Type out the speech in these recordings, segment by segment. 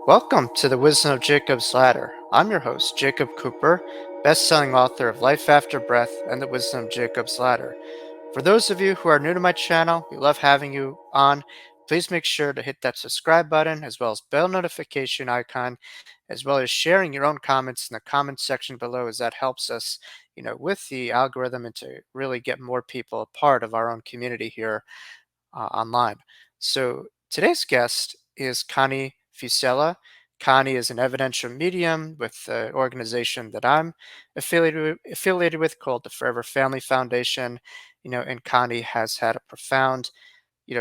Welcome to the Wisdom of Jacob's Ladder. I'm your host, Jacob Cooper, best-selling author of Life After Breath and the Wisdom of Jacob's Ladder. For those of you who are new to my channel, we love having you on. Please make sure to hit that subscribe button as well as bell notification icon, as well as sharing your own comments in the comment section below, as that helps us, with the algorithm and to really get more people a part of our own community here online. So today's guest is Connie Fusella. Connie is an evidential medium with the organization that I'm affiliated with called the Forever Family Foundation. And Connie has had a profound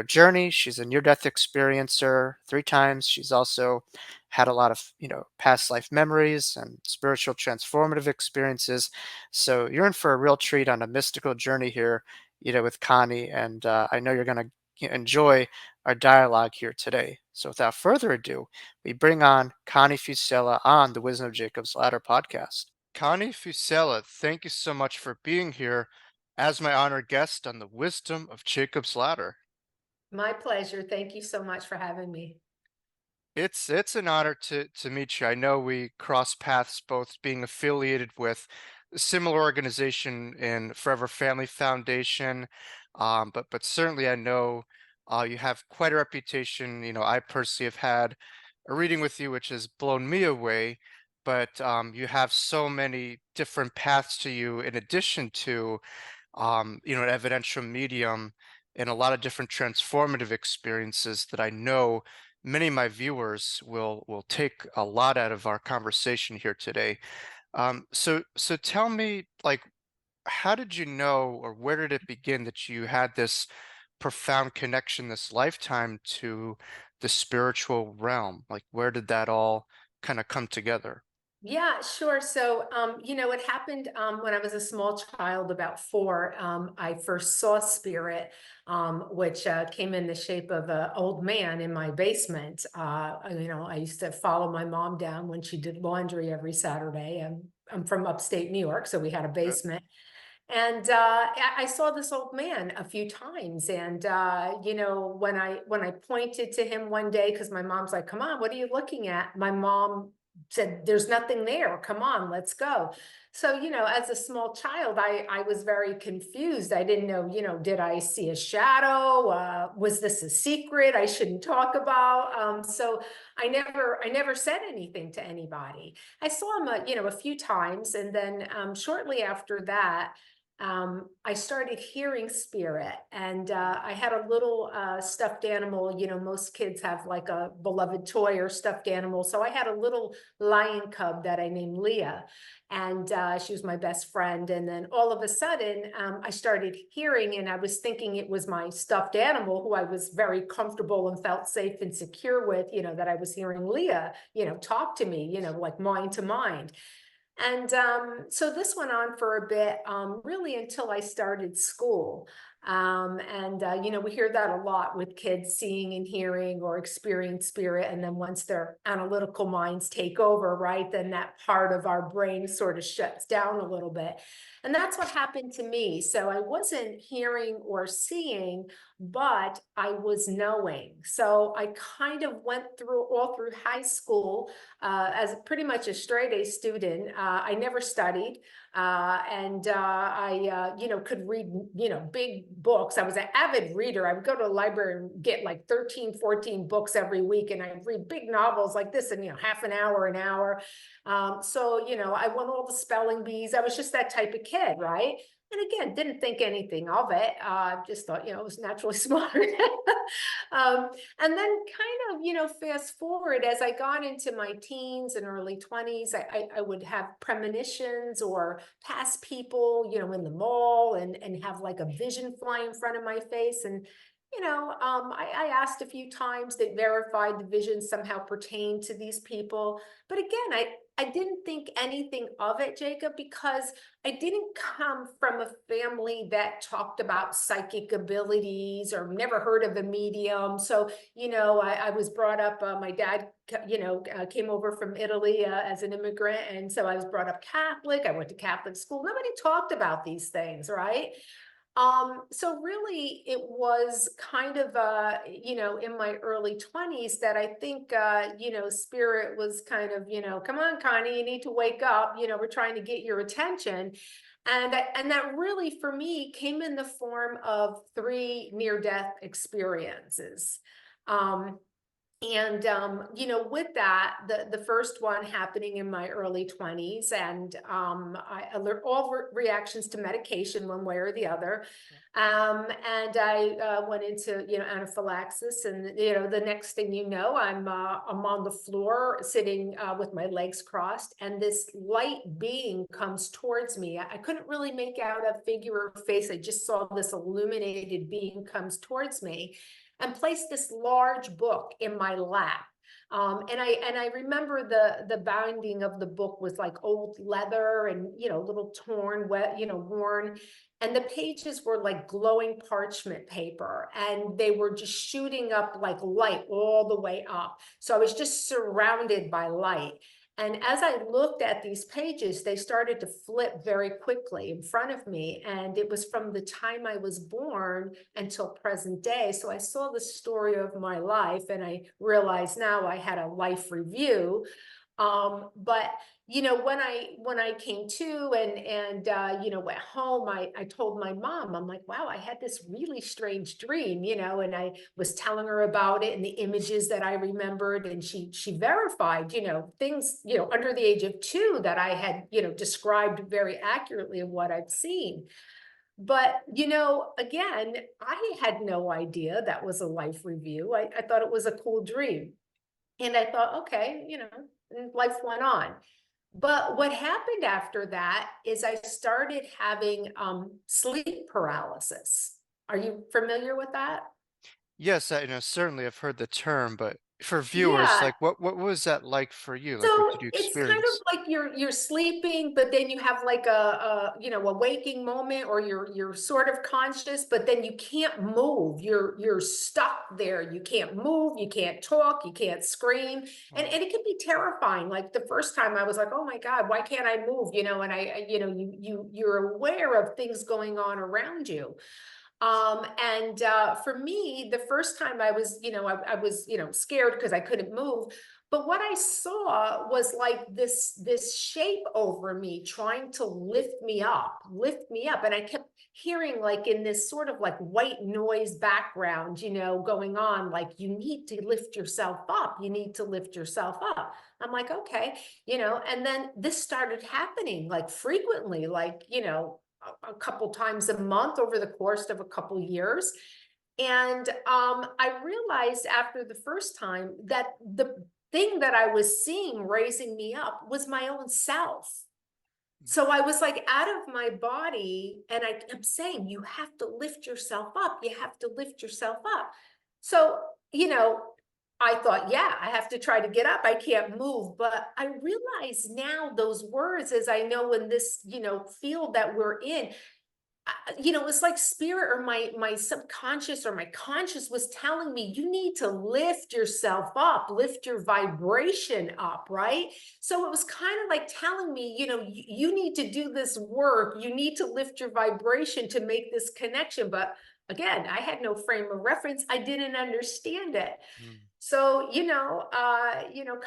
journey. She's a near-death experiencer 3 times. She's also had a lot of past life memories and spiritual transformative experiences. So you're in for a real treat on a mystical journey here, with Connie, and I know you're going to enjoy our dialogue here today. So without further ado, we bring on Connie Fusella on the Wisdom of Jacob's Ladder podcast. Connie Fusella, thank you so much for being here as my honored guest on the Wisdom of Jacob's Ladder. My pleasure. Thank you so much for having me. It's an honor to meet you. I know we cross paths both being affiliated with a similar organization in Forever Family Foundation, but certainly I know you have quite a reputation. I personally have had a reading with you which has blown me away, but you have so many different paths to you in addition to an evidential medium and a lot of different transformative experiences that I know many of my viewers will take a lot out of our conversation here today. So tell me, like, how did you know, or where did it begin that you had this profound connection this lifetime to the spiritual realm? Like, where did that all kind of come together? Yeah, sure. So, it happened when I was a small child, about 4. I first saw spirit, which came in the shape of an old man in my basement. I used to follow my mom down when she did laundry every Saturday. I'm from upstate New York, so we had a Okay. basement. And I saw this old man a few times, and when I pointed to him one day, because my mom's like, "Come on, what are you looking at?" My mom said, "There's nothing there. Come on, let's go." So, as a small child, I was very confused. I didn't know, did I see a shadow? Was this a secret I shouldn't talk about? So I never said anything to anybody. I saw him, a few times, and then shortly after that I started hearing spirit, and I had a little stuffed animal. Most kids have like a beloved toy or stuffed animal. So I had a little lion cub that I named Leah, and she was my best friend. And then all of a sudden, I started hearing, and I was thinking it was my stuffed animal, who I was very comfortable and felt safe and secure with, that I was hearing Leah, talk to me, like mind to mind. And so this went on for a bit, really until I started school. We hear that a lot with kids seeing and hearing or experience spirit. And then once their analytical minds take over, right, then that part of our brain sort of shuts down a little bit. And that's what happened to me. So I wasn't hearing or seeing, but I was knowing. So I kind of went through all through high school as pretty much a straight A student. I never studied, and could read, big books. I was an avid reader. I would go to the library and get like 13, 14 books every week, and I'd read big novels like this in, half an hour, an hour. I won all the spelling bees. I was just that type of kid, right? And again, didn't think anything of it. Just thought, I was naturally smart. And then kind of, fast forward as I got into my teens and early 20s, I would have premonitions or pass people, in the mall, and have like a vision fly in front of my face. And I asked a few times that verified the vision somehow pertained to these people. But again, I didn't think anything of it, Jacob, because I didn't come from a family that talked about psychic abilities or never heard of a medium. So, I was brought up, my dad, came over from Italy as an immigrant. And so I was brought up Catholic. I went to Catholic school. Nobody talked about these things, right? So really it was kind of, in my early 20s that I think, spirit was kind of, come on, Connie, you need to wake up, we're trying to get your attention. And that really for me came in the form of three near-death experiences. Um, with that, the first one happening in my early 20s, and I learned all reactions to medication one way or the other. And I went into, anaphylaxis, and the next thing you know, I'm on the floor sitting with my legs crossed, and this light being comes towards me. I couldn't really make out a figure or face. I just saw this illuminated being comes towards me and placed this large book in my lap. And I remember the binding of the book was like old leather and, little torn, wet, worn. And the pages were like glowing parchment paper, and they were just shooting up like light all the way up. So I was just surrounded by light. And as I looked at these pages, they started to flip very quickly in front of me. And it was from the time I was born until present day. So I saw the story of my life, and I realized now I had a life review. But when I came to and went home, I told my mom, I'm like, wow, I had this really strange dream, and I was telling her about it and the images that I remembered, and she verified, things, under the age of 2 that I had, described very accurately of what I've seen. But, again, I had no idea that was a life review. I thought it was a cool dream. And I thought, okay, and life went on. But what happened after that is I started having sleep paralysis. Are you familiar with that? Yes, I know certainly I've heard the term, but for viewers, Yeah. like what was that like for you? Like what So did you it's kind experience? of like you're sleeping, but then you have like a waking moment, or you're sort of conscious, but then you can't move. You're stuck there. You can't move, you can't talk, you can't scream. And it can be terrifying. Like the first time I was like, oh my God, why can't I move? And you're aware of things going on around you. For me, the first time I was, I was, scared because I couldn't move. But what I saw was like this shape over me trying to lift me up. And I kept hearing like in this sort of like white noise background, going on, like, you need to lift yourself up. You need to lift yourself up. I'm like, okay, and then this started happening like frequently, like, a couple times a month over the course of a couple years. And I realized after the first time that the thing that I was seeing raising me up was my own self. So I was like out of my body, and I kept saying, you have to lift yourself up. You have to lift yourself up. So, I thought, yeah, I have to try to get up. I can't move. But I realize now those words, as I know in this, field that we're in, it's like spirit or my subconscious or my conscious was telling me, you need to lift yourself up, lift your vibration up, right? So it was kind of like telling me, you need to do this work, you need to lift your vibration to make this connection. But again, I had no frame of reference, I didn't understand it. Mm. So,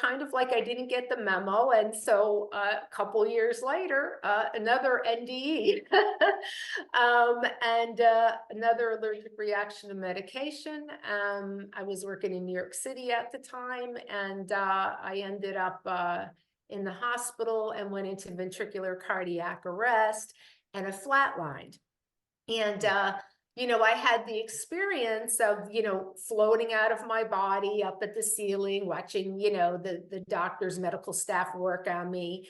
kind of like I didn't get the memo. And so a couple years later, another NDE and another allergic reaction to medication. I was working in New York City at the time, and I ended up in the hospital and went into ventricular cardiac arrest, and I flatlined. And I had the experience of, floating out of my body up at the ceiling, watching, the doctor's medical staff work on me.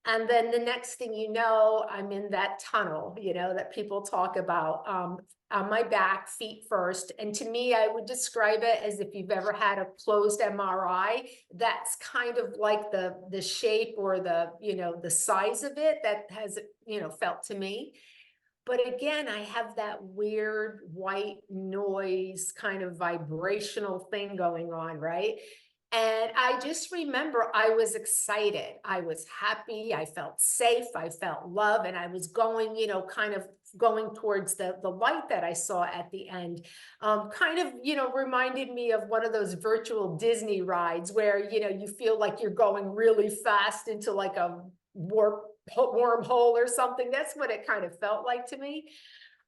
And then the next thing you know, I'm in that tunnel, that people talk about, on my back, feet first. And to me, I would describe it as if you've ever had a closed MRI. That's kind of like the shape or the size of it that has, felt to me. But again, I have that weird white noise kind of vibrational thing going on, right? And I just remember I was excited. I was happy. I felt safe. I felt love. And I was going, kind of going towards the light that I saw at the end. Kind of, reminded me of one of those virtual Disney rides where, you feel like you're going really fast into like a wormhole or something. That's what it kind of felt like to me.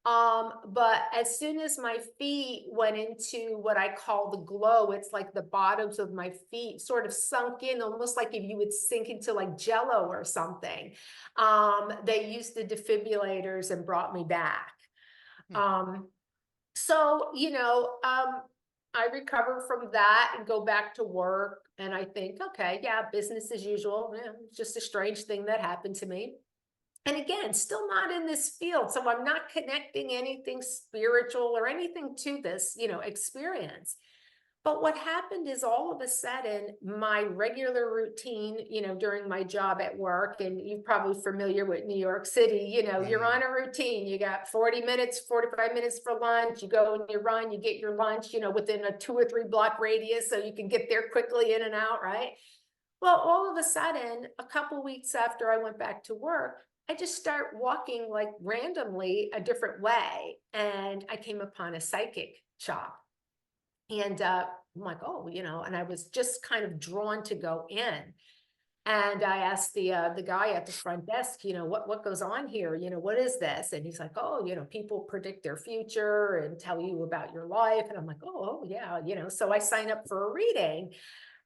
But as soon as my feet went into what I call the glow, it's like the bottoms of my feet sort of sunk in, almost like if you would sink into like Jello or something. They used the defibrillators and brought me back. Hmm. So, I recover from that and go back to work. And I think, okay, yeah, business as usual. Yeah, it's just a strange thing that happened to me. And again, still not in this field. So I'm not connecting anything spiritual or anything to this, experience. But what happened is all of a sudden, my regular routine, during my job at work, and you're probably familiar with New York City, you're on a routine. You got 40 minutes, 45 minutes for lunch. You go and you run, you get your lunch, within a 2 or 3 block radius so you can get there quickly in and out, right? Well, all of a sudden, a couple weeks after I went back to work, I just start walking like randomly a different way. And I came upon a psychic shop. And I'm like, oh, and I was just kind of drawn to go in. And I asked the guy at the front desk, what goes on here? What is this? And he's like, oh, people predict their future and tell you about your life. And I'm like, oh yeah, so I signed up for a reading.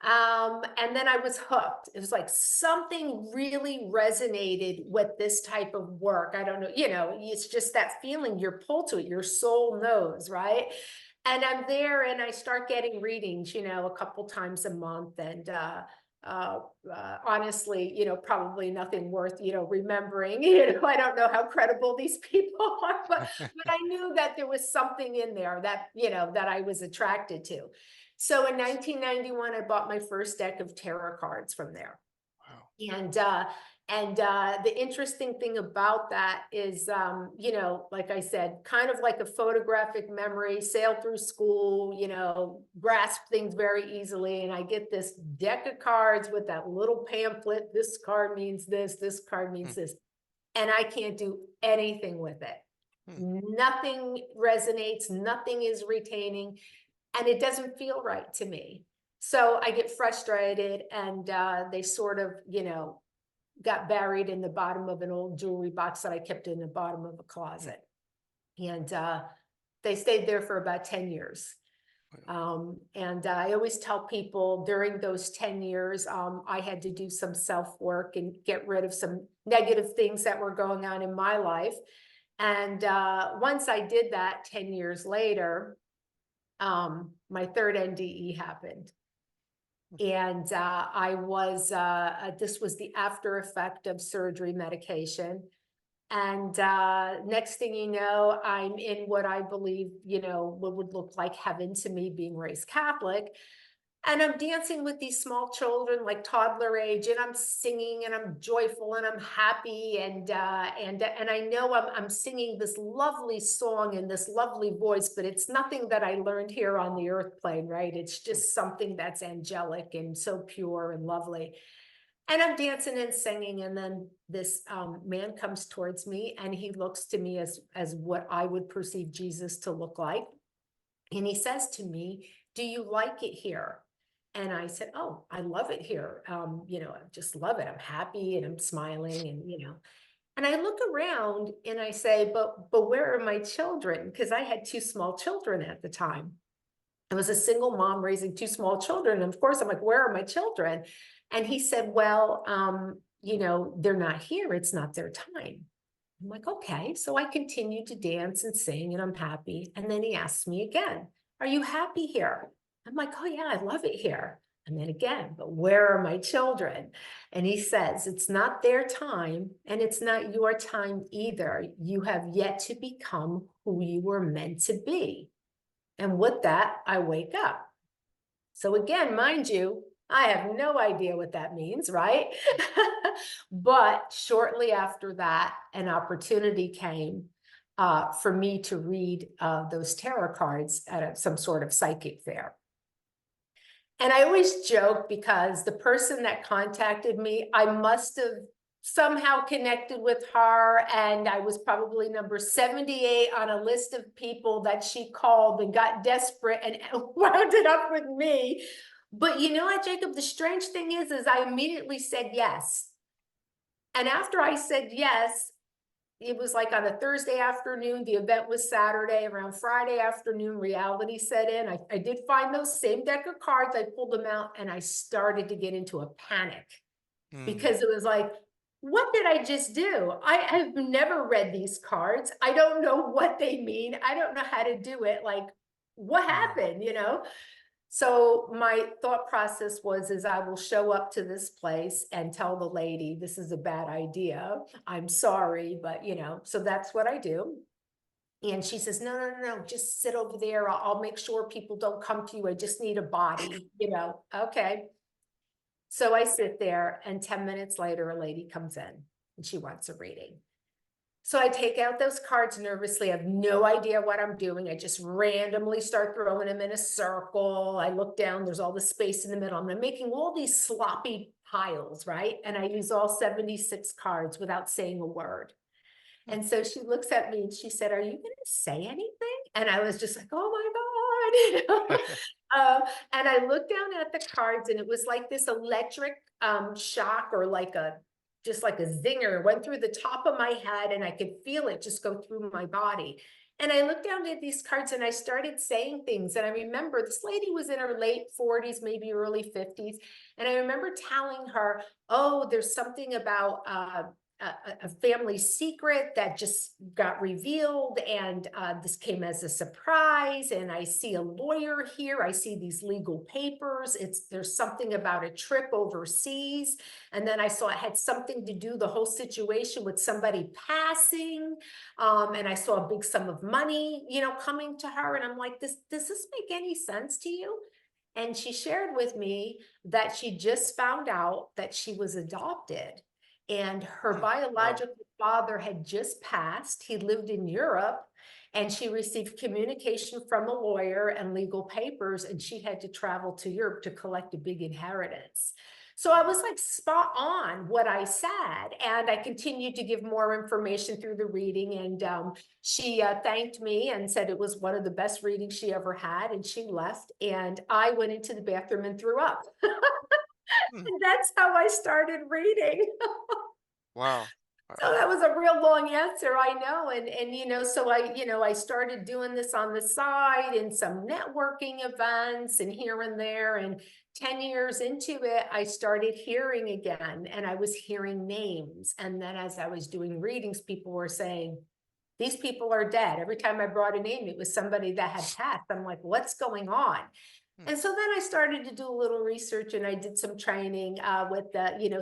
And then I was hooked. It was like something really resonated with this type of work. I don't know, it's just that feeling you're pulled to it. Your soul knows, right? And I'm there and I start getting readings, a couple times a month. And honestly, probably nothing worth, remembering. I don't know how credible these people are, but I knew that there was something in there that, that I was attracted to. So in 1991, I bought my first deck of tarot cards from there. Wow. And the interesting thing about that is, like I said, kind of like a photographic memory, sail through school, grasp things very easily. And I get this deck of cards with that little pamphlet. This card means this card means this. And I can't do anything with it. Nothing resonates, nothing is retaining, and it doesn't feel right to me. So I get frustrated, and they sort of, got buried in the bottom of an old jewelry box that I kept in the bottom of a closet. And they stayed there for about 10 years. And I always tell people during those 10 years, I had to do some self-work and get rid of some negative things that were going on in my life. And once I did that 10 years later, my third NDE happened. And this was the after effect of surgery medication. And next thing you know, I'm in what I believe, what would look like heaven to me, being raised Catholic. And I'm dancing with these small children, like toddler age, and I'm singing and I'm joyful and I'm happy. And I know I'm singing this lovely song in this lovely voice, but it's nothing that I learned here on the earth plane, right? It's just something that's angelic and so pure and lovely. And I'm dancing and singing, and then this man comes towards me, and he looks to me as what I would perceive Jesus to look like. And he says to me, "Do you like it here?" And I said, "Oh, I love it here. I just love it. I'm happy and I'm smiling, and And I look around and I say, but where are my children?" Because I had 2 small children at the time. I was a single mom raising 2 small children. And of course, I'm like, "Where are my children?" And he said, "Well, they're not here. It's not their time." I'm like, "Okay." So I continued to dance and sing, and I'm happy. And then he asked me again, "Are you happy here?" I'm like, "Oh yeah, I love it here." And then again, "But where are my children?" And he says, "It's not their time, and it's not your time either. You have yet to become who you were meant to be." And with that, I wake up. So again, mind you, I have no idea what that means, right? But shortly after that, an opportunity came for me to read those tarot cards at some sort of psychic fair. And I always joke because the person that contacted me, I must have somehow connected with her, and I was probably number 78 on a list of people that she called and got desperate and wound it up with me. But you know what, Jacob, the strange thing is I immediately said yes. And after I said yes, it was like on a Thursday afternoon. The event was Saturday. Around Friday afternoon, reality set in. I did find those same deck of cards. I pulled them out and I started to get into a panic Mm, because it was like, what did I just do? I have never read these cards. I don't know what they mean. I don't know how to do it. Like, what mm, happened, you know? So my thought process was, is I will show up to this place and tell the lady, this is a bad idea. I'm sorry, but you know, so that's what I do. And she says, no, no, no, no, just sit over there. I'll make sure people don't come to you. I just need a body, you know, okay. So I sit there and 10 minutes later, a lady comes in and she wants a reading. So I take out those cards nervously. I have no idea what I'm doing. I just randomly start throwing them in a circle. I look down, there's all the space in the middle. I'm making all these sloppy piles, right? And I use all 76 cards without saying a word. mm. And so she looks at me and she said, are you going to say anything? And I was just like, oh my God, you know? And I looked down at the cards and it was like this electric shock, or like just like a zinger went through the top of my head, and I could feel it just go through my body. And I looked down at these cards and I started saying things. And I remember this lady was in her late 40s, maybe early 50s. And I remember telling her, oh, there's something about a family secret that just got revealed, and this came as a surprise, and I see a lawyer here, I see these legal papers, there's something about a trip overseas, and then I saw it had something to do, the whole situation, with somebody passing, and I saw a big sum of money, you know, coming to her, and I'm like, does this make any sense to you? And she shared with me that she just found out that she was adopted, and her Hmm, wow. biological father had just passed. He lived in Europe, and she received communication from a lawyer and legal papers, and she had to travel to Europe to collect a big inheritance. So I was like spot on what I said, and I continued to give more information through the reading. And she thanked me and said it was one of the best readings she ever had, and she left. And I went into the bathroom and threw up. Hmm, And that's how I started reading. wow. So that was a real long answer, I know. And you know, so I started doing this on the side in some networking events and here and there. And 10 years into it, I started hearing again, and I was hearing names. And then as I was doing readings, people were saying, these people are dead. Every time I brought a name, it was somebody that had passed. I'm like, what's going on? Hmm, And so then I started to do a little research, and I did some training with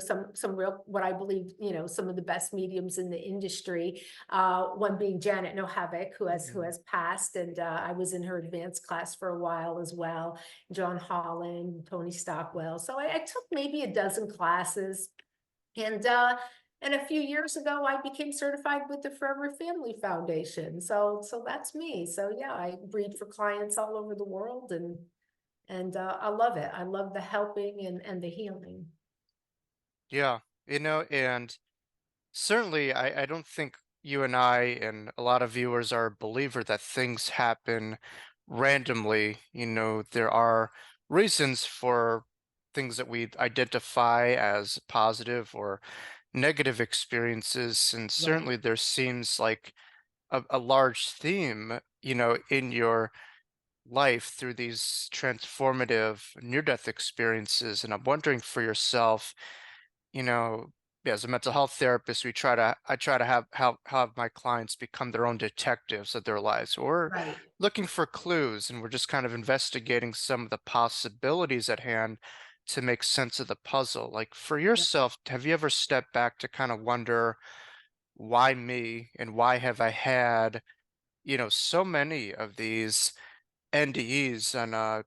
some real, what I believe, some of the best mediums in the industry. One being Janet Nohavik, who mhm, has passed, and I was in her advanced class for a while as well. John Holland, Tony Stockwell. So I took maybe a dozen classes, and a few years ago, I became certified with the Forever Family Foundation. So that's me. So yeah, I read for clients all over the world, and I love it. I love the helping and the healing. yeah, and certainly I don't think you and I and a lot of viewers are a believer that things happen randomly. There are reasons for things that we identify as positive or negative experiences, and Right, certainly there seems like a large theme, in your life through these transformative near-death experiences. And I'm wondering for yourself, you know, as a mental health therapist, I try to have my clients become their own detectives of their lives, or right. looking for clues, and we're just kind of investigating some of the possibilities at hand to make sense of the puzzle. Like for Yeah. yourself, have you ever stepped back to kind of wonder, why me, and why have I had, so many of these NDEs on a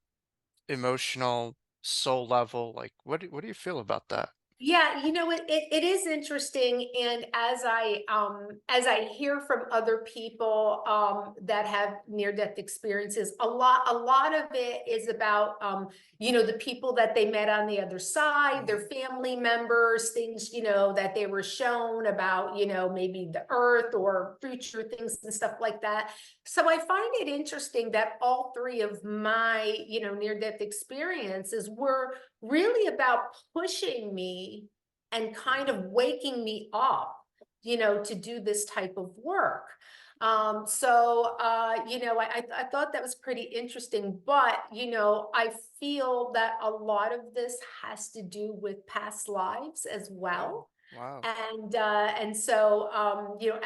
emotional soul level? Like what do you feel about that? Yeah, it is interesting. And as I hear from other people that have near-death experiences, a lot of it is about the people that they met on the other side, their family members, things, that they were shown about, maybe the earth or future things and stuff like that. So I find it interesting that all three of my, near-death experiences were really about pushing me and kind of waking me up, to do this type of work. I thought that was pretty interesting, but, I feel that a lot of this has to do with past lives as Oh, well. wow. And so,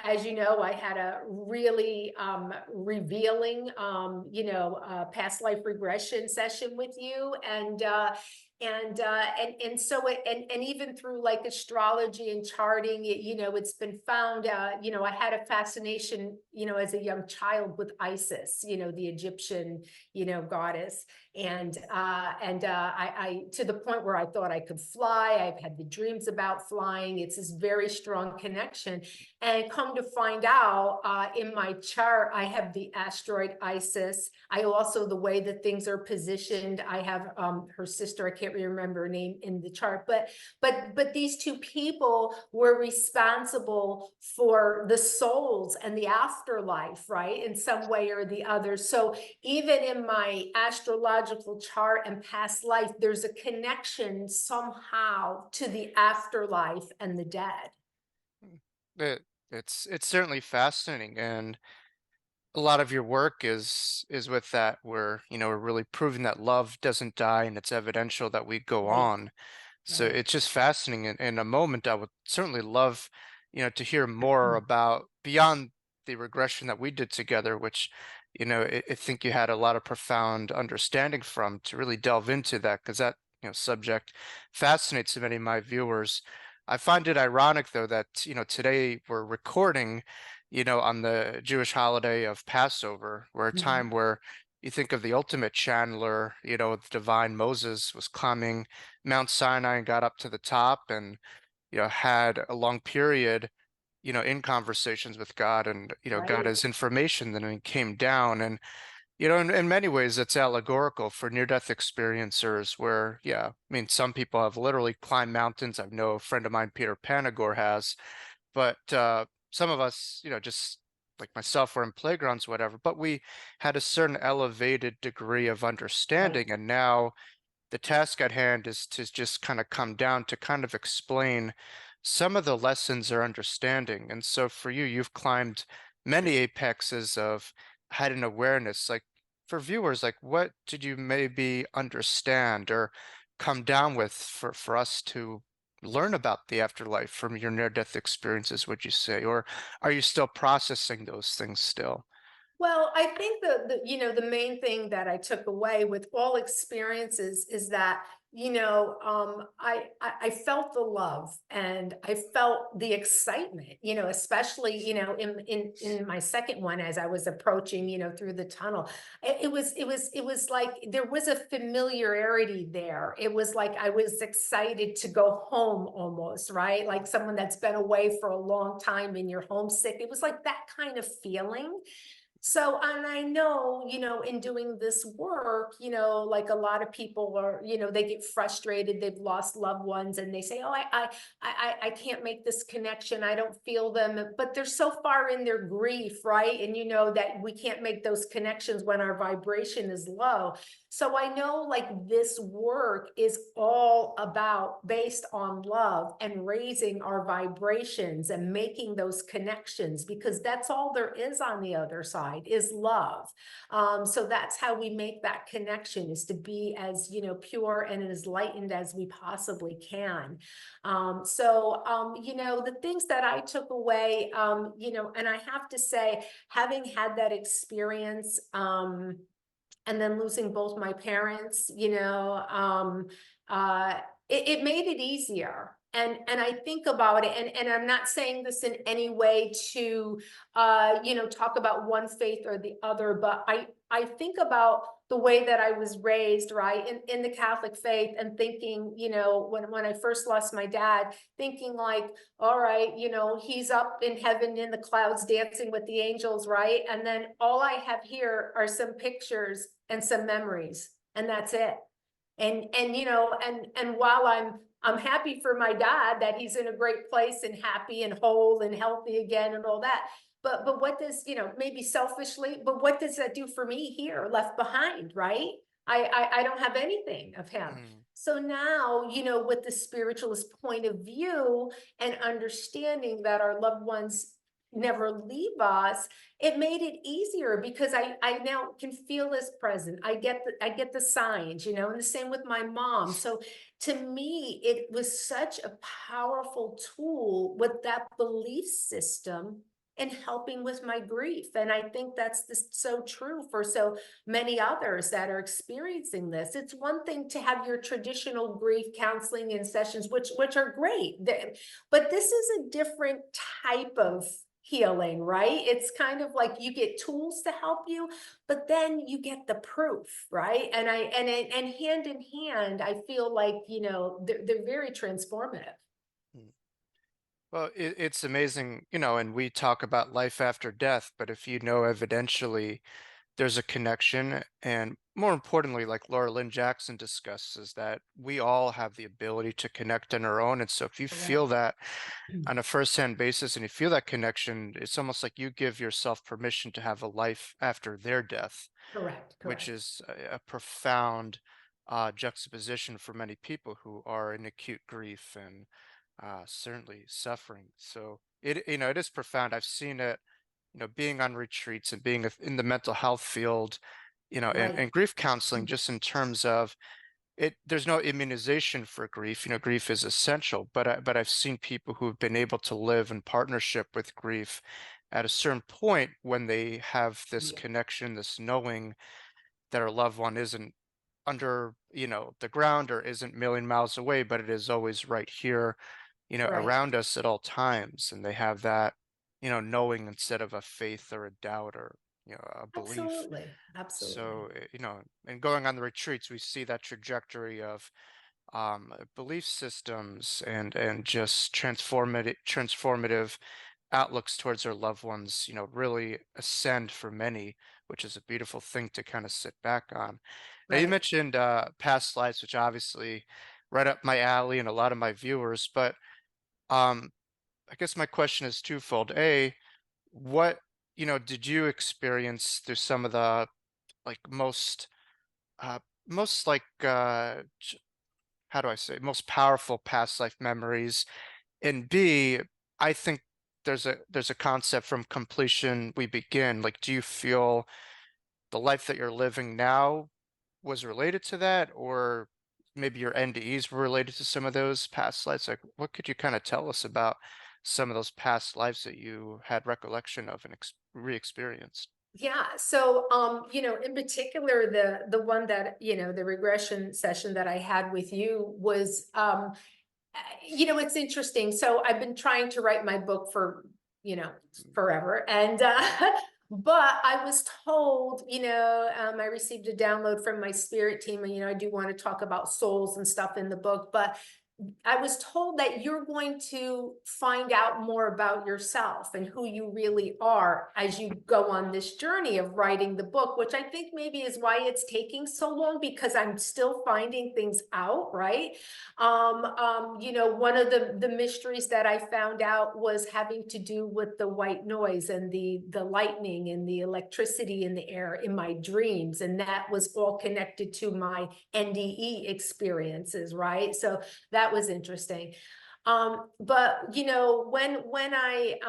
as you know, I had a really revealing, past life regression session with you, and so and even through like astrology and charting, it's been found. I had a fascination, as a young child with Isis, the Egyptian, goddess, and I to the point where I thought I could fly. I've had the dreams about flying. It's this very strong connection. And come to find out, in my chart, I have the asteroid Isis. I also, the way that things are positioned, I have her sister, I can't remember her name in the chart, but these two people were responsible for the souls and the afterlife, right? In some way or the other. So even in my astrological chart and past life, there's a connection somehow to the afterlife and the dead. It, it's certainly fascinating, and a lot of your work is with that, where we're really proving that love doesn't die, and it's evidential that we go Right, on. So right. it's just fascinating. In a moment, I would certainly love, to hear more about beyond the regression that we did together, which, I think you had a lot of profound understanding from, to really delve into that, because that, subject fascinates many of my viewers. I find it ironic, though, that, today we're recording, on the Jewish holiday of Passover, where a Mhm. time where you think of the ultimate channeler, the divine Moses was climbing Mount Sinai and got up to the top, and had a long period in conversations with God, and got Right. his information. Then he came down, and in many ways it's allegorical for near-death experiencers, where, yeah, I mean, some people have literally climbed mountains. I know a friend of mine, Peter Panagore, has, but some of us, just like myself, were in playgrounds, whatever, but we had a certain elevated degree of Right. understanding. And now the task at hand is to just kind of come down to kind of explain some of the lessons or understanding. And so for you, you've climbed many apexes of heightened awareness. Like, for viewers, like, what did you maybe understand or come down with for us to learn about the afterlife from your near-death experiences, would you say? Or are you still processing those things still? Well, I think the main thing that I took away with all experiences is that, I felt the love and I felt the excitement, especially, in my second one, as I was approaching, through the tunnel. It was like there was a familiarity there. It was like I was excited to go home almost, right? Like someone that's been away for a long time and you're homesick. It was like that kind of feeling. So, and I know, in doing this work, like a lot of people are, they get frustrated, they've lost loved ones, and they say, oh, I can't make this connection. I don't feel them, but they're so far in their grief, right? And you know that we can't make those connections when our vibration is low. So I know like this work is all about based on love and raising our vibrations and making those connections, because that's all there is on the other side is love. So that's how we make that connection, is to be as, pure and as lightened as we possibly can. The things that I took away, and I have to say, having had that experience, and then losing both my parents, it made it easier. And I think about it, and I'm not saying this in any way to talk about one faith or the other, but I think about the way that I was raised, right, in the Catholic faith, and thinking, when I first lost my dad, thinking like, all right, he's up in heaven in the clouds dancing with the angels, right? And then all I have here are some pictures and some memories, and that's it. And while I'm happy for my dad that he's in a great place and happy and whole and healthy again and all that, but what does, maybe selfishly, but what does that do for me here left behind, right? I don't have anything of him. Mm. So now, with the spiritualist point of view and understanding that our loved ones never leave us, it made it easier because I now can feel his presence. I get the signs, and the same with my mom. So to me, it was such a powerful tool with that belief system and helping with my grief. And I think that's so true for so many others that are experiencing this. It's one thing to have your traditional grief counseling and sessions, which are great, but this is a different type of healing, right? It's kind of like you get tools to help you, but then you get the proof, right? And hand in hand, I feel like, they're very transformative. Mm. Well, it's amazing, and we talk about life after death, but if evidentially, there's a connection. And more importantly, like Laura Lynn Jackson discusses, that we all have the ability to connect on our own. And so if you feel Correct. that on a first-hand basis and you feel that connection, it's almost like you give yourself permission to have a life after their death, Correct. which Correct. is a profound juxtaposition for many people who are in acute grief and certainly suffering. So it is profound. I've seen it, being on retreats and being in the mental health field, and, Right. and grief counseling, just in terms of it, there's no immunization for grief. Grief is essential, but I've seen people who've been able to live in partnership with grief at a certain point when they have this Yeah. connection, this knowing that our loved one isn't under, the ground, or isn't a million miles away, but it is always right here, Right. around us at all times. And they have that, knowing instead of a faith or a doubt or, a belief. Absolutely. Absolutely. So, and going on the retreats, we see that trajectory of belief systems and just transformative outlooks towards our loved ones, really ascend for many, which is a beautiful thing to kind of sit back on. Now, you Right. mentioned past lives, which obviously right up my alley and a lot of my viewers, but um, I guess my question is twofold. A, what, did you experience through some of the like uh, most like, how do I say, most powerful past life memories? And B, I think there's a concept from completion we begin. Like, do you feel the life that you're living now was related to that, or maybe your NDEs were related to some of those past lives? Like, what could you kind of tell us about some of those past lives that you had recollection of and re-experienced? Yeah. So, in particular, the one that, the regression session that I had with you was, it's interesting. So I've been trying to write my book for, forever. And, but I was told, I received a download from my spirit team, and, I do want to talk about souls and stuff in the book, but I was told that you're going to find out more about yourself and who you really are as you go on this journey of writing the book, which I think maybe is why it's taking so long, because I'm still finding things out, right? One of the mysteries that I found out was having to do with the white noise and the lightning and the electricity in the air in my dreams, and that was all connected to my NDE experiences, right? So that was interesting. But when I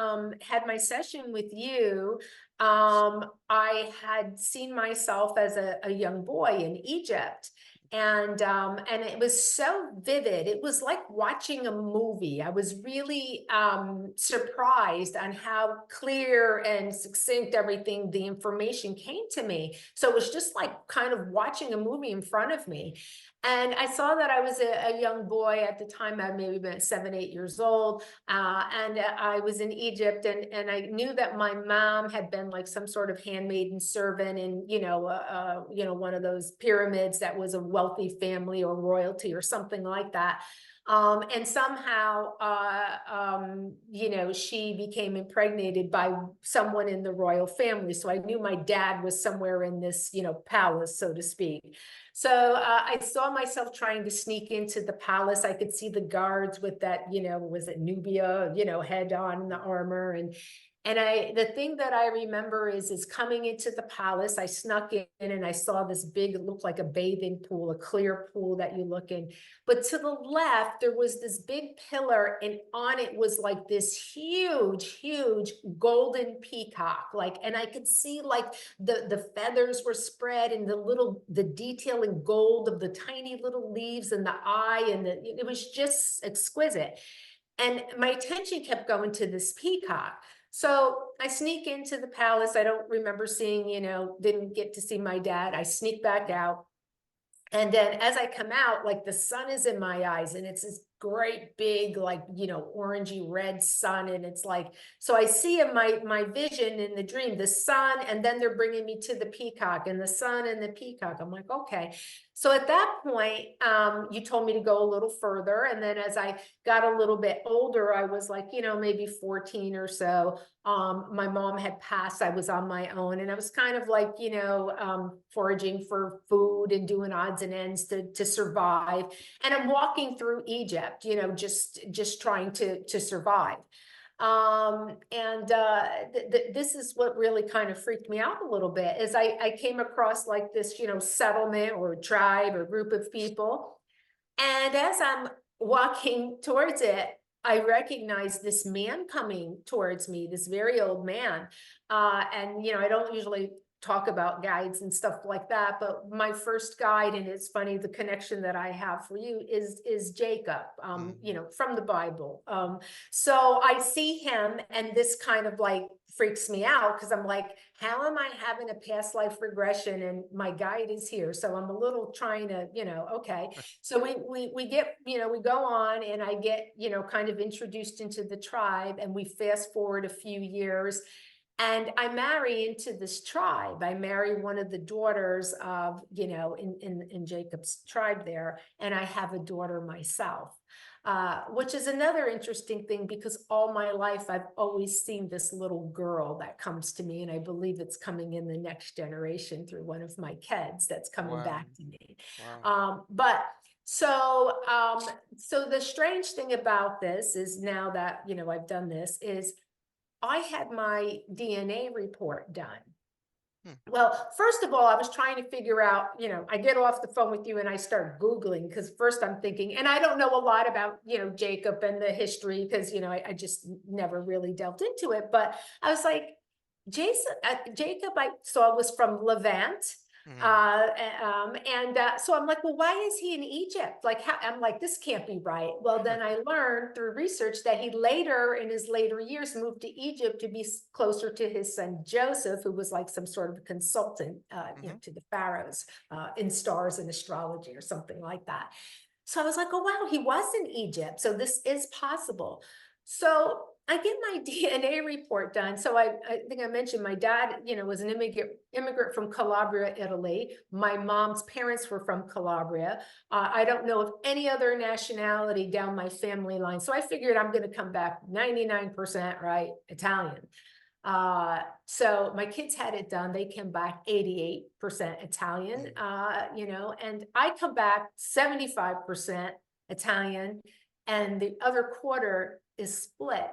had my session with you, I had seen myself as a young boy in Egypt. And it was so vivid. It was like watching a movie. I was really surprised on how clear and succinct everything, the information came to me. So it was just like kind of watching a movie in front of me. And I saw that I was a young boy at the time. I maybe been 7, 8 years old, and I was in Egypt, and I knew that my mom had been like some sort of handmaiden servant in, one of those pyramids that was a wealthy family or royalty or something like that. And somehow, she became impregnated by someone in the royal family. So I knew my dad was somewhere in this, palace, so to speak. So I saw myself trying to sneak into the palace. I could see the guards with that, was it Nubia, head on the armor. And the thing that I remember is coming into the palace, I snuck in and I saw this big, it looked like a bathing pool, a clear pool that you look in. But to the left, there was this big pillar, and on it was like this huge golden peacock. And I could see like the feathers were spread, and the detail in gold of the tiny little leaves and the eye, and it was just exquisite. And my attention kept going to this peacock. So I sneak into the palace. I don't remember seeing, didn't get to see my dad. I sneak back out. And then as I come out, like the sun is in my eyes, and it's this great big, like, orangey red sun. And it's like, so I see in my vision in the dream, the sun, and then they're bringing me to the peacock, and the sun and the peacock. I'm like, okay. So at that point, you told me to go a little further. And then as I got a little bit older, I was like, maybe 14 or so. My mom had passed. I was on my own, and I was kind of like, foraging for food and doing odds and ends to survive. And I'm walking through Egypt, just trying to survive. This is what really kind of freaked me out a little bit, is I came across like this, settlement or tribe or group of people. And as I'm walking towards it, I recognize this man coming towards me, this very old man. And I don't usually talk about guides and stuff like that, but my first guide, and it's funny, the connection that I have for you is Jacob, from the Bible. So I see him, and this kind of like freaks me out, because I'm like, how am I having a past life regression and my guide is here? So I'm a little trying to, okay. So we get, we go on, and I get, kind of introduced into the tribe, and we fast forward a few years. And I marry into this tribe. I marry one of the daughters of, in Jacob's tribe there, and I have a daughter myself, which is another interesting thing, because all my life I've always seen this little girl that comes to me, and I believe it's coming in the next generation through one of my kids that's coming back to me. Wow. So the strange thing about this is, now that, I've done this, is I had my DNA report done. Well, first of all, I was trying to figure out, I get off the phone with you and I start Googling, because first I'm thinking, and I don't know a lot about, Jacob and the history, because, I just never really delved into it. But I was like, Jacob, I saw was from Levant. So I'm like, well, why is he in Egypt? Like, I'm like, this can't be right. Well, then I learned through research that he later, in his later years, moved to Egypt to be closer to his son Joseph, who was like some sort of consultant, to the pharaohs in stars and astrology or something like that. So I was like, oh, wow, he was in Egypt. So this is possible. So I get my DNA report done. So I think I mentioned my dad, was an immigrant from Calabria, Italy. My mom's parents were from Calabria. I don't know of any other nationality down my family line. So I figured I'm going to come back 99% right, Italian. So my kids had it done. They came back 88% Italian, and I come back 75% Italian, and the other quarter is split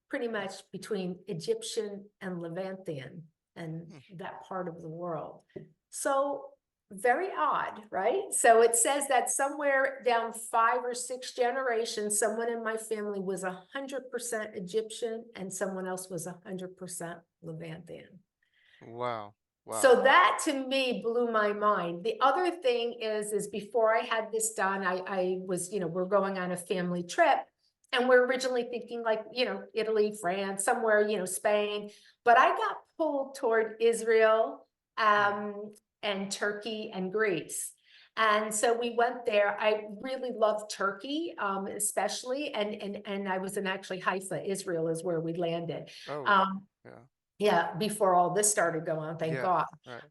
pretty much between Egyptian and Levantian and that part of the world. So very odd, right? So it says that somewhere down 5 or 6 generations, someone in my family was 100% Egyptian and someone else was 100% Levantian. Wow. So that to me blew my mind. The other thing is before I had this done, I was, we're going on a family trip. And we're originally thinking like, Italy, France, somewhere, Spain. But I got pulled toward Israel and Turkey and Greece. And so we went there. I really loved Turkey, especially, and I was in actually Haifa, Israel is where we landed. Oh, Um, yeah. yeah, before all this started going on, thank Yeah. God. Right.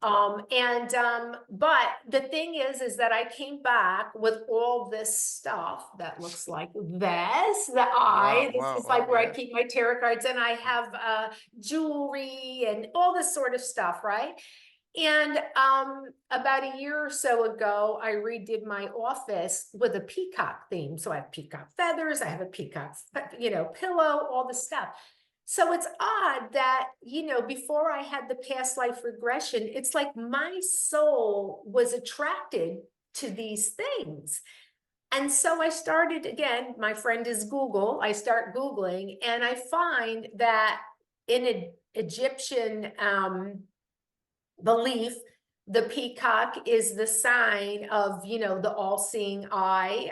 But the thing is that I came back with all this stuff that looks like Wow. this Wow. is Wow. like where I Yeah. keep my tarot cards, and I have jewelry and all this sort of stuff, right? And about a year or so ago, I redid my office with a peacock theme. So I have peacock feathers, I have a peacock, pillow, all the stuff. So it's odd that, before I had the past life regression, it's like my soul was attracted to these things. And so I started again, my friend is Google. I start Googling and I find that in Egyptian belief, the peacock is the sign of, the all-seeing eye.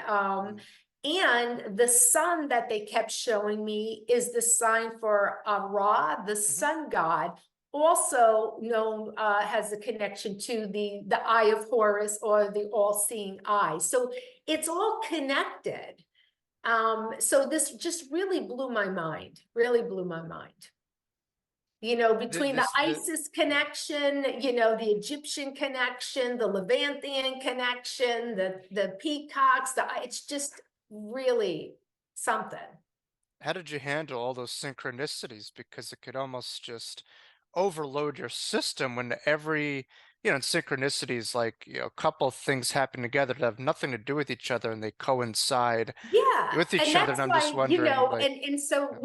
And the sun that they kept showing me is the sign for Ra, the Mm-hmm. sun god, also known has a connection to the eye of Horus or the all-seeing eye. So it's all connected. So this just really blew my mind, really blew my mind. Between the ISIS Yeah. connection, the Egyptian connection, the Levantine connection, the peacocks, it's just really something. How did you handle all those synchronicities? Because it could almost just overload your system when every, in synchronicities, like, a couple things happen together that have nothing to do with each other and they coincide Yeah, with and each other. that's And I'm just why, wondering, like, and so yeah.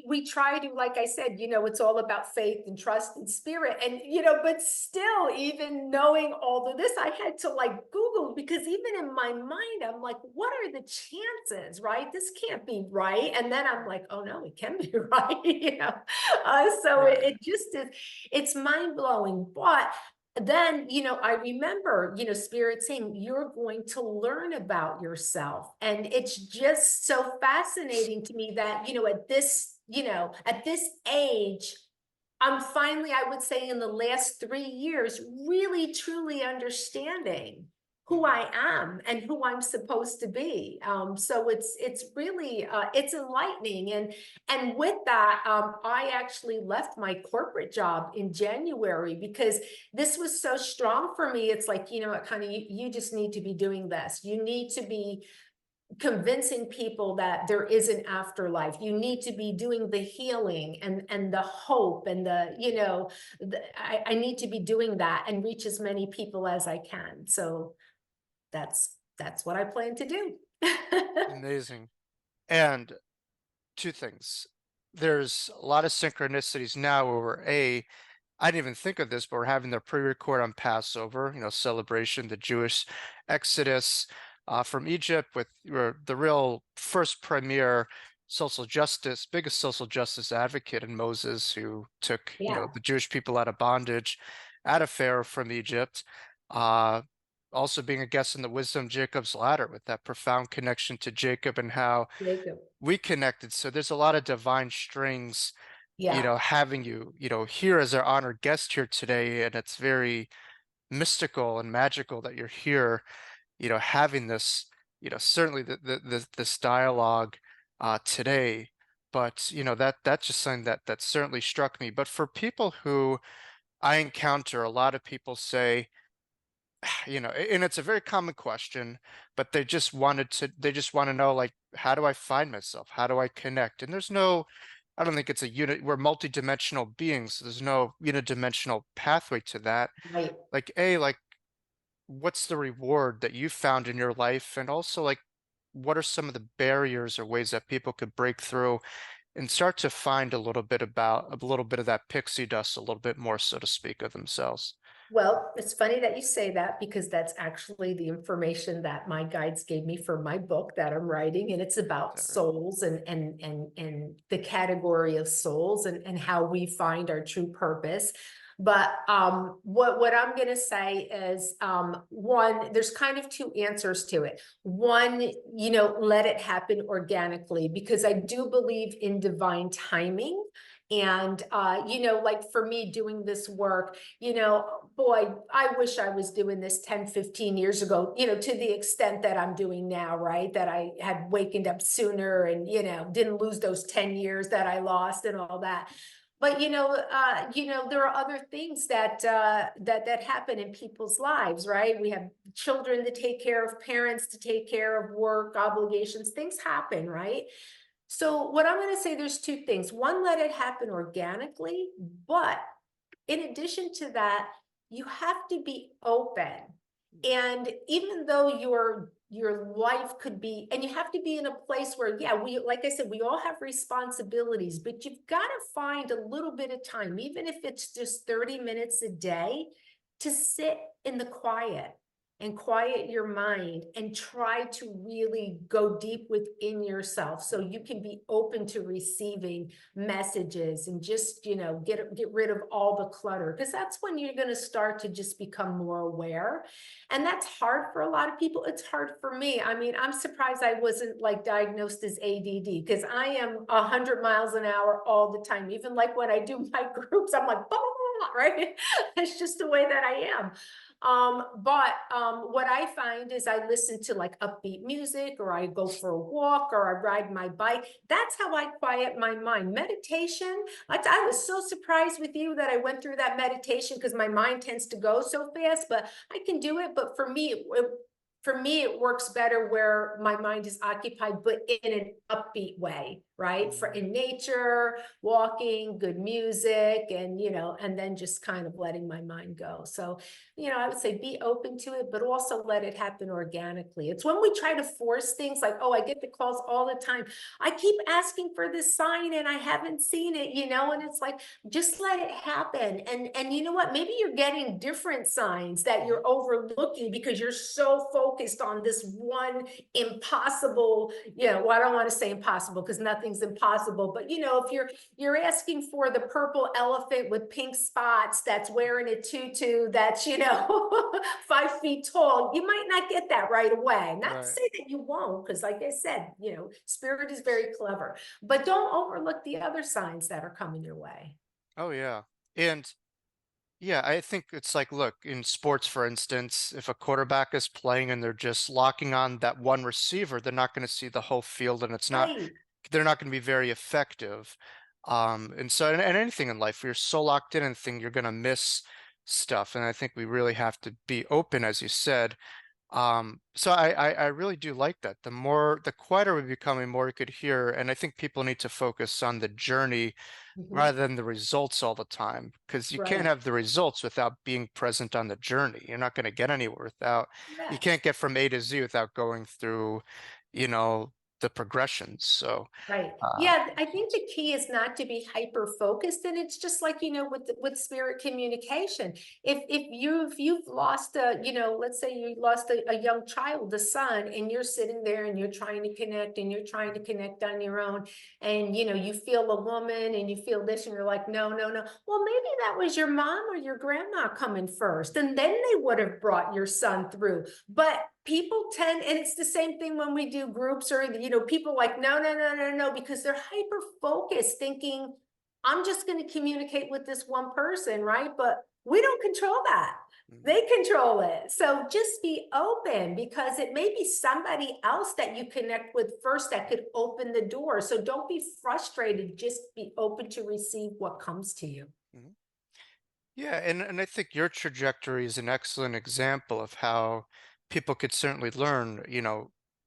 we try to, like I said, it's all about faith and trust and spirit. And but still, even knowing all of this, I had to like Google, because even in my mind, I'm like, what are the chances, right? This can't be right. And then I'm like, oh no, it can be right. So Right. it just is, it's mind-blowing. But then, I remember, Spirit saying, you're going to learn about yourself. And it's just so fascinating to me that, at this age, I'm finally, I would say in the last 3 years, really truly understanding who Mhm. I am and who I'm supposed to be. So it's really it's enlightening. And with that, I actually left my corporate job in January because this was so strong for me. It's like, kind of you just need to be doing this. You need to be convincing people that there is an afterlife. You need to be doing the healing and the hope and I need to be doing that and reach as many people as I can. So that's what I plan to do. Amazing. And two things. There's a lot of synchronicities now where I didn't even think of this, but we're having the pre-record on Passover, celebration, the Jewish Exodus from Egypt with the real first premier social justice, biggest social justice advocate in Moses, who took, Yeah, the Jewish people out of bondage, out of Pharaoh from Egypt. Uh, Also being a guest in the Wisdom Jacob's Ladder with that profound connection to Jacob and how Jacob. we connected. So there's a lot of divine strings, Yeah. having you, here as our honored guest here today. And it's very mystical and magical that you're here, having this, certainly this dialogue today. But, that's just something that certainly struck me. But for people who I encounter, a lot of people say, and it's a very common question, but they just want to know, like, how do I find myself? How do I connect? And I don't think it's a unit, we're multidimensional beings, so there's no unidimensional pathway to that. Right. Like, what's the reward that you found in your life? And also, like, what are some of the barriers or ways that people could break through and start to find a little bit of that pixie dust, a little bit more, so to speak, of themselves? Well, it's funny that you say that because that's actually the information that my guides gave me for my book that I'm writing, and it's about Is that right? souls and the category of souls and how we find our true purpose. But what I'm going to say is one, there's kind of two answers to it. One, let it happen organically, because I do believe in divine timing. And, like for me doing this work, boy, I wish I was doing this 10, 15 years ago, to the extent that I'm doing now, right? That I had wakened up sooner and, didn't lose those 10 years that I lost and all that. But there are other things that happen in people's lives, right? We have children to take care of, parents to take care of, work obligations, things happen, right? So what I'm going to say, there's two things. One, let it happen organically, but in addition to that, you have to be open. And even though your life could be, and you have to be in a place where, yeah, like I said, we all have responsibilities, but you've got to find a little bit of time, even if it's just 30 minutes a day, to sit in the quiet and quiet your mind and try to really go deep within yourself so you can be open to receiving messages and just, get rid of all the clutter, because that's when you're going to start to just become more aware. And that's hard for a lot of people. It's hard for me. I mean, I'm surprised I wasn't like diagnosed as ADD, because I am 100 miles an hour all the time. Even like when I do my groups, I'm like, blah, blah, blah, right? It's just the way that I am. But what I find is I listen to like upbeat music, or I go for a walk, or I ride my bike. That's how I quiet my mind. Meditation, I was so surprised with you that I went through that meditation, because my mind tends to go so fast, but I can do it. But for me, it works better where my mind is occupied, but in an upbeat way, right? For in nature, walking, good music, and, and then just kind of letting my mind go. So, I would say be open to it, but also let it happen organically. It's when we try to force things like, oh, I get the calls all the time. I keep asking for this sign and I haven't seen it, and it's like, just let it happen. And you know what? Maybe you're getting different signs that you're overlooking because you're so focused on this one impossible, well, I don't want to say impossible because nothing's impossible, but if you're asking for the purple elephant with pink spots that's wearing a tutu that's 5 feet tall, you might not get that right away. Not to say that you won't, because like I said, spirit is very clever, but don't overlook the other signs that are coming your way. Oh yeah. And yeah, I think it's like, look, in sports, for instance, if a quarterback is playing and they're just locking on that one receiver, they're not going to see the whole field, and Right. they're not going to be very effective. And so, and anything in life, you're so locked in anything, you're going to miss stuff. And I think we really have to be open, as you said. So I really do like that. The quieter we become, the more we could hear. And I think people need to focus on the journey Mhm. rather than the results all the time, because you can't Right. have the results without being present on the journey. You're not going to get anywhere without, you can't Yes. get from A to Z without going through, you know, the progressions. So, Right. uh, Yeah, I think the key is not to be hyper focused, and it's just like with spirit communication. If you've lost let's say you lost a young child, a son, and you're sitting there and you're trying to connect and you're trying to connect on your own, and you feel a woman and you feel this, and you're like, no, no, no. Well, maybe that was your mom or your grandma coming first, and then they would have brought your son through. But people tend, and it's the same thing when we do groups, or people like, no, no, no, no, no, because they're hyper focused, thinking I'm just going to communicate with this one person, right? But we don't control that. mhm, They control it. So just be open, because it may be somebody else that you connect with first that could open the door. So don't be frustrated, just be open to receive what comes to you. mhm. Yeah, and I think your trajectory is an excellent example of how people could certainly learn,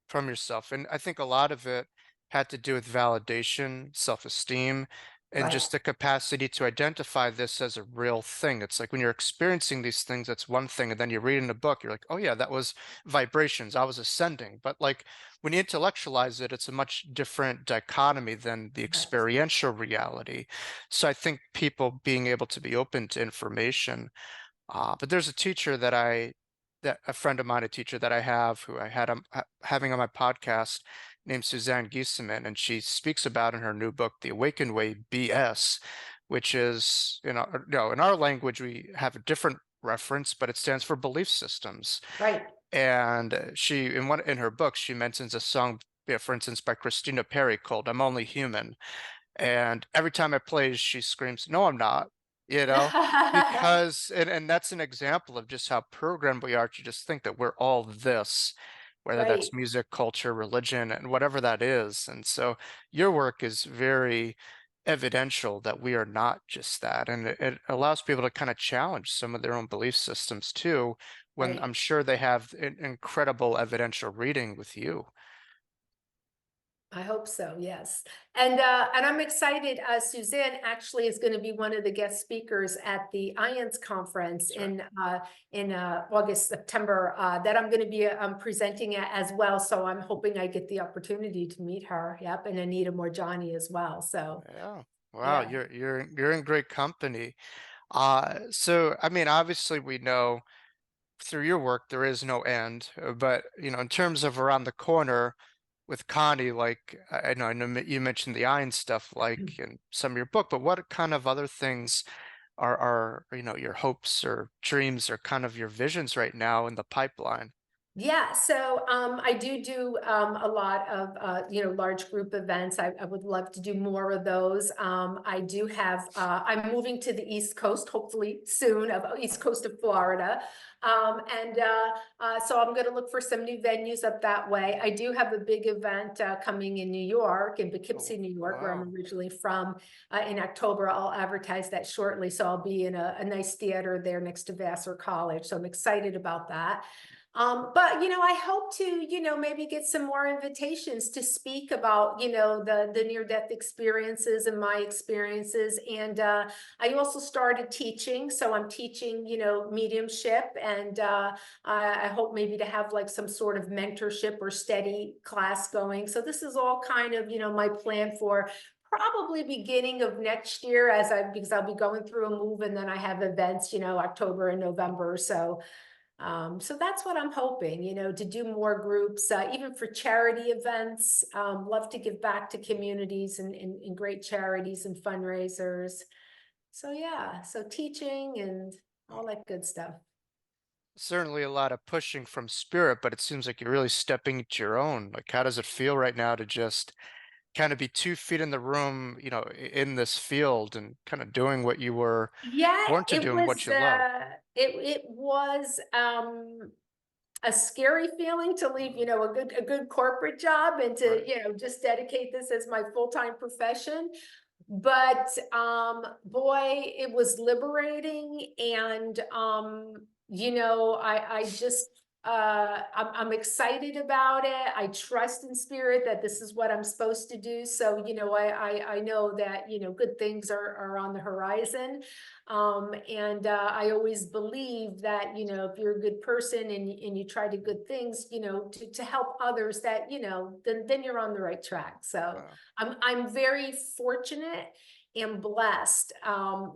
from yourself. And I think a lot of it had to do with validation, self-esteem, and Right. just the capacity to identify this as a real thing. It's like when you're experiencing these things, that's one thing, and then you read in a book, you're like, oh yeah, that was vibrations, I was ascending. But like when you intellectualize it, it's a much different dichotomy than the Yes. experiential reality. So I think people being able to be open to information. But there's a teacher that a friend of mine, a teacher that I have, who I had having on my podcast, named Suzanne Giesemann, and she speaks about in her new book, The Awakened Way BS, which is, in our language, we have a different reference, but it stands for belief systems. Right. And she, in her book, she mentions a song, for instance, by Christina Perri called "I'm Only Human." And every time I play, she screams, "No, I'm not," you know, because and that's an example of just how programmed we are to just think that we're all this, whether that's Right. music, culture, religion, and whatever that is. And so your work is very evidential that we are not just that. And it allows people to kind of challenge some of their own belief systems too, when I'm Right. sure they have an incredible evidential reading with you. I hope so, yes. And I'm excited. Suzanne actually is going to be one of the guest speakers at the IANS conference That's right. in August, September, that I'm going to be presenting at as well. So I'm hoping I get the opportunity to meet her. Yep, and Anita Morjani as well. So Yeah. Wow, yeah. you're in great company. So I mean, obviously we know through your work there is no end, but you know, in terms of around the corner with Connie, like I know you mentioned the iron stuff like in some of your book, but what kind of other things are you know your hopes or dreams or kind of your visions right now in the pipeline? Yeah, so I do a lot of large group events. I would love to do more of those. I do have I'm moving to the East Coast, hopefully soon, of East Coast of Florida, and so I'm going to look for some new venues up that way. I do have a big event coming in New York, in Oh, Poughkeepsie, New York, where wow. I'm originally from. In October, I'll advertise that shortly, so I'll be in a nice theater there next to Vassar College. So I'm excited about that. But I hope to, maybe get some more invitations to speak about, the near-death experiences and my experiences. And I also started teaching, so I'm teaching, mediumship, and I hope maybe to have like some sort of mentorship or steady class going. So this is all kind of, my plan for probably beginning of next year, because I'll be going through a move, and then I have events, October and November. So that's what I'm hoping, to do more groups, even for charity events. Love to give back to communities and great charities and fundraisers. So yeah, so teaching and all that good stuff. Certainly a lot of pushing from spirit, but it seems like you're really stepping into your own. Like, how does it feel right now to just kind of be 2 feet in the room, you know, in this field and kind of doing what you were Yeah, born to it do and what was you love? it was a scary feeling to leave, a good corporate job and to, Right. just dedicate this as my full-time profession. But boy, it was liberating, and I just I'm excited about it. I trust in spirit that this is what I'm supposed to do. So I know that good things are on the horizon. And I always believe that if you're a good person and you try to good things, to help others, that then you're on the right track. So Wow. I'm very fortunate and blessed,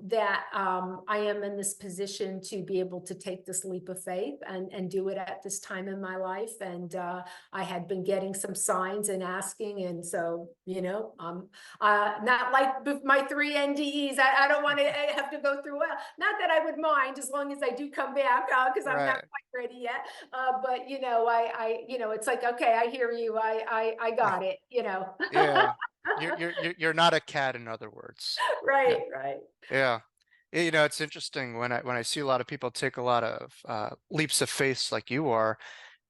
that I am in this position to be able to take this leap of faith and do it at this time in my life. And I had been getting some signs and asking, and so not like my 3 NDEs. I don't want to have to go through. Well, not that I would mind, as long as I do come back, because I'm not Right. quite ready yet. But it's like, okay, I hear you. I got it. Yeah. You're not a cat, in other words. Yeah. Right, right, Yeah. You know, it's interesting when I see a lot of people take a lot of leaps of faith like you are.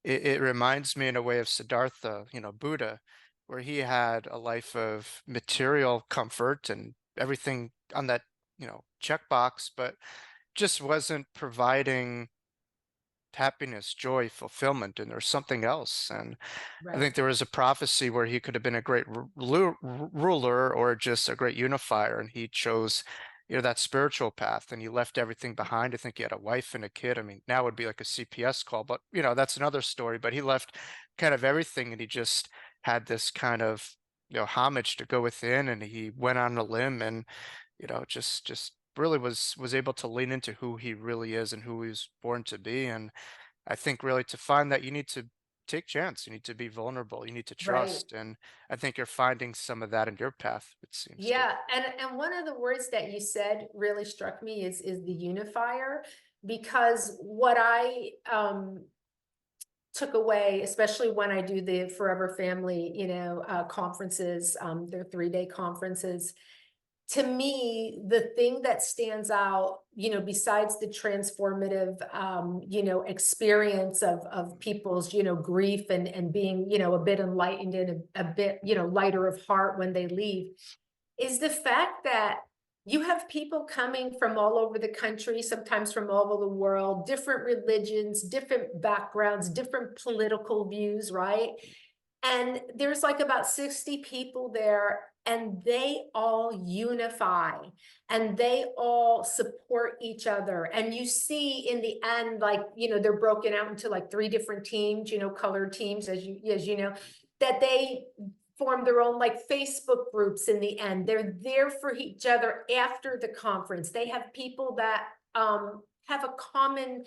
It reminds me in a way of Siddhartha, you know, Buddha, where he had a life of material comfort and everything on that, you know, checkbox, but just wasn't providing happiness, joy, fulfillment, and there's something else. And I right, think there was a prophecy where he could have been a great ruler or just a great unifier, and he chose, you know, that spiritual path, and he left everything behind. I think he had a wife and a kid. I mean, now would be like a CPS call, but you know, that's another story. But he left kind of everything, and he just had this kind of, you know, homage to go within, and he went on a limb, and you know, just really was able to lean into who he really is and who he was born to be. And I think really to find that you need to take chance, you need to be vulnerable, you need to right. trust. And I think you're finding some of that in your path, it seems to. Yeah, and one of the words that you said really struck me is the unifier, because what I took away, especially when I do the Forever Family, conferences, their 3-day conferences. To me, the thing that stands out, besides the transformative, experience of people's, grief and being, a bit enlightened and a bit, lighter of heart when they leave, is the fact that you have people coming from all over the country, sometimes from all over the world, different religions, different backgrounds, different political views, right? And there's like about 60 people there, and they all unify and they all support each other. And you see in the end, like, they're broken out into like 3 different teams, colored teams, as you know, that they form their own like Facebook groups in the end. They're there for each other after the conference. They have people that have a common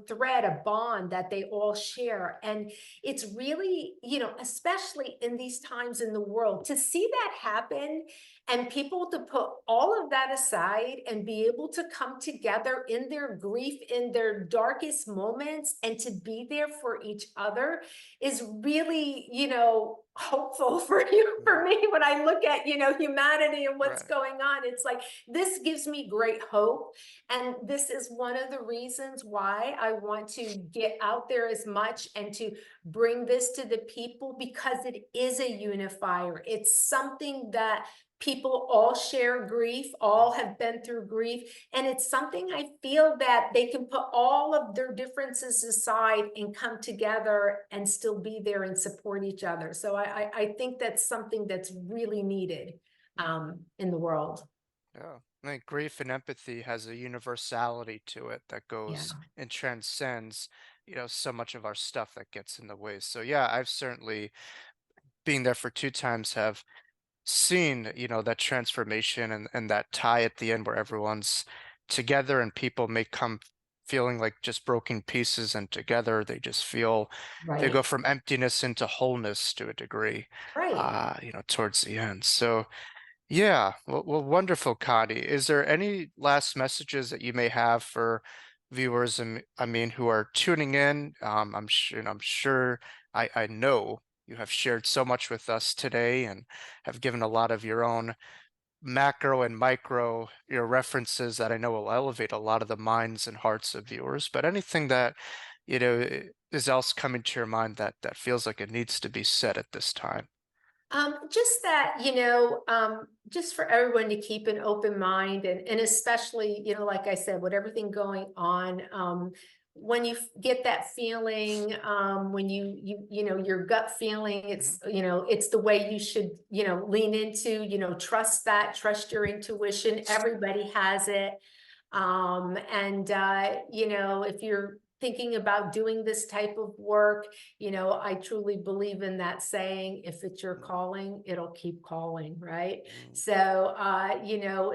thread, a bond that they all share. And it's really, especially in these times in the world, to see that happen and people to put all of that aside and be able to come together in their grief, in their darkest moments, and to be there for each other is really, hopeful for me when I look at, humanity and what's Right. going on. It's like, this gives me great hope. And this is one of the reasons why I want to get out there as much and to bring this to the people, because it is a unifier. It's something that people all share grief, all have been through grief. And it's something I feel that they can put all of their differences aside and come together and still be there and support each other. So I think that's something that's really needed in the world. Yeah. I think grief and empathy has a universality to it that Yeah, goes and transcends, so much of our stuff that gets in the way. So yeah, I've certainly, being there for 2 times, have seen, that transformation and that tie at the end where everyone's together and people may come feeling like just broken pieces, and together they just feel they go right, from emptiness into wholeness to a degree, right. towards the end. So yeah, well, wonderful, Connie. Is there any last messages that you may have for viewers, and I mean, who are tuning in? I'm sure, I know you have shared so much with us today and have given a lot of your own macro and micro, references that I know will elevate a lot of the minds and hearts of viewers. But anything that, is else coming to your mind that feels like it needs to be said at this time? Just that, just for everyone to keep an open mind, and especially, like I said, with everything going on, when you get that feeling, when your gut feeling, Mhm. it's the way you should, lean into, trust your intuition. Everybody has it. And if you're thinking about doing this type of work, I truly believe in that saying, if it's your calling, it'll keep calling, right? Mhm. So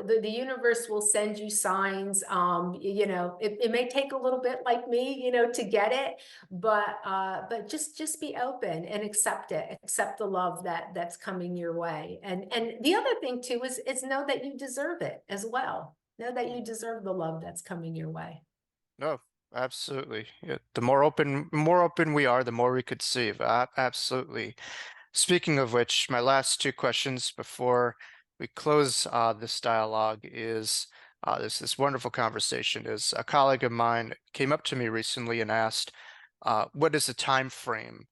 the universe will send you signs. It may take a little bit, like me, to get it, but just be open and accept it, accept the love that's coming your way. And the other thing too is know that you deserve it as well. Know that you deserve the love that's coming your way. No, absolutely. Yeah, the more open we are, the more we could see. Absolutely. Speaking of which, my last 2 questions before we close this dialogue is this wonderful conversation. Is a colleague of mine came up to me recently and asked, what is the time frame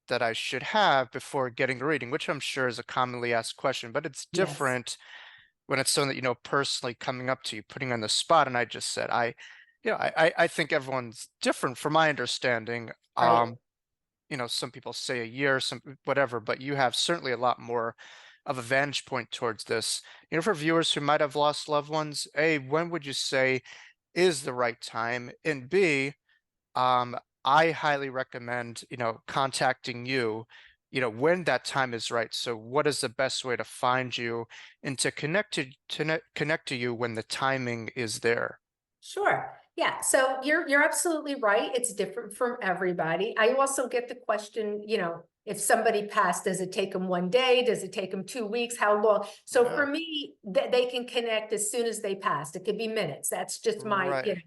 that I should have before getting a reading, which I'm sure is a commonly asked question, but it's Yes, different when it's someone that personally coming up to you, putting on the spot. And I just said, I think everyone's different from my understanding. right. Some people say a year, some whatever, but you have certainly a lot more of a vantage point towards this. For viewers who might have lost loved ones, A, when would you say is the right time? And B, um, I highly recommend, contacting you, when that time is right. So what is the best way to find you and to connect to you when the timing is there? Sure. Yeah. So you're absolutely right. It's different from everybody. I also get the question, If somebody passed, does it take them one day? Does it take them 2 weeks? How long? So Yeah. for me, they can connect as soon as they passed. It could be minutes. That's just my, Right.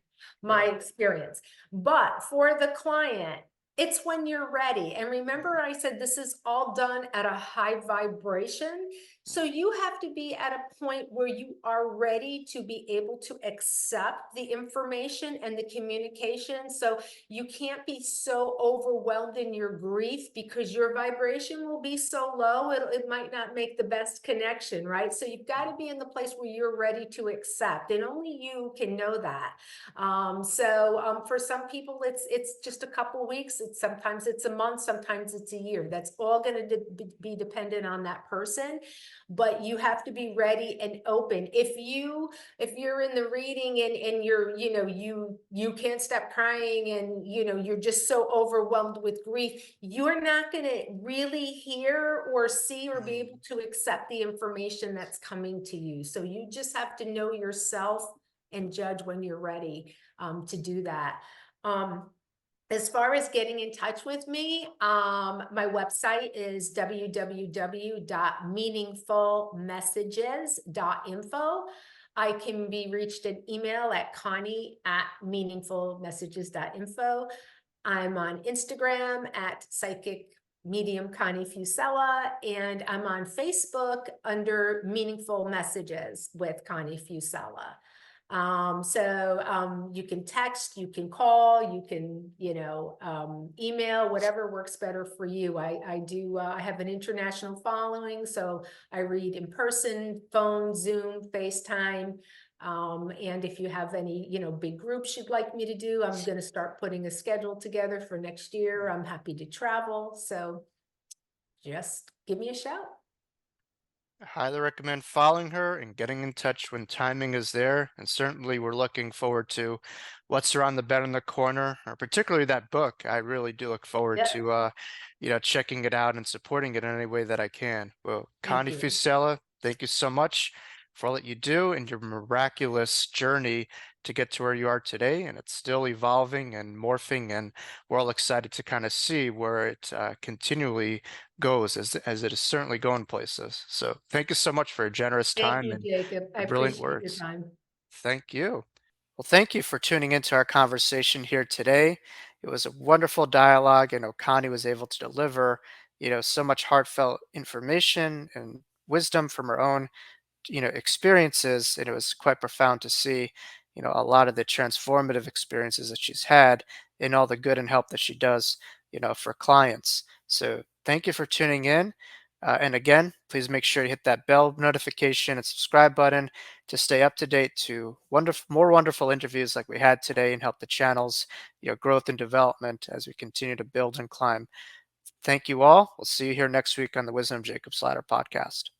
my Yeah. experience. But for the client, it's when you're ready. And remember, I said this is all done at a high vibration. So you have to be at a point where you are ready to be able to accept the information and the communication. So you can't be so overwhelmed in your grief because your vibration will be so low, it might not make the best connection, right? So you've got to be in the place where you're ready to accept, and only you can know that. For some people, it's just a couple of weeks. Sometimes it's a month, sometimes it's a year. That's all going to be dependent on that person, but you have to be ready and open. If you're in the reading and you're, you can't stop crying and, you're just so overwhelmed with grief, you're not going to really hear or see or be able to accept the information that's coming to you. So you just have to know yourself and judge when you're ready to do that. As far as getting in touch with me, my website is www.meaningfulmessages.info. I can be reached at email at connie@meaningfulmessages.info. I'm on Instagram at psychic medium Connie Fusella, and I'm on Facebook under Meaningful Messages with Connie Fusella. You can text, you can call, you can, email, whatever works better for you. I have an international following, so I read in person, phone, Zoom, FaceTime. And if you have any, big groups you'd like me to do, I'm going to start putting a schedule together for next year. I'm happy to travel. So just give me a shout. I highly recommend following her and getting in touch when timing is there. And certainly, we're looking forward to what's around the bend in the corner, or particularly that book. I really do look forward Yep. to, checking it out and supporting it in any way that I can. Well, Thank Connie you. Fusella, thank you so much for all that you do and your miraculous journey to get to where you are today. And it's still evolving and morphing, and we're all excited to kind of see where it continually goes as it is certainly going places. So thank you so much for your generous Thank time you, and Jacob. I your brilliant appreciate your words. time. Thank you. Well, thank you for tuning into our conversation here today. It was a wonderful dialogue, and Connie was able to deliver, so much heartfelt information and wisdom from her own experiences, and it was quite profound to see a lot of the transformative experiences that she's had and all the good and help that she does for clients. So thank you for tuning in, and again, please make sure to hit that bell notification and subscribe button to stay up to date to more wonderful interviews like we had today and help the channel's growth and development as we continue to build and climb. Thank you all. We'll see you here next week on the Wisdom of Jacob Slatter podcast.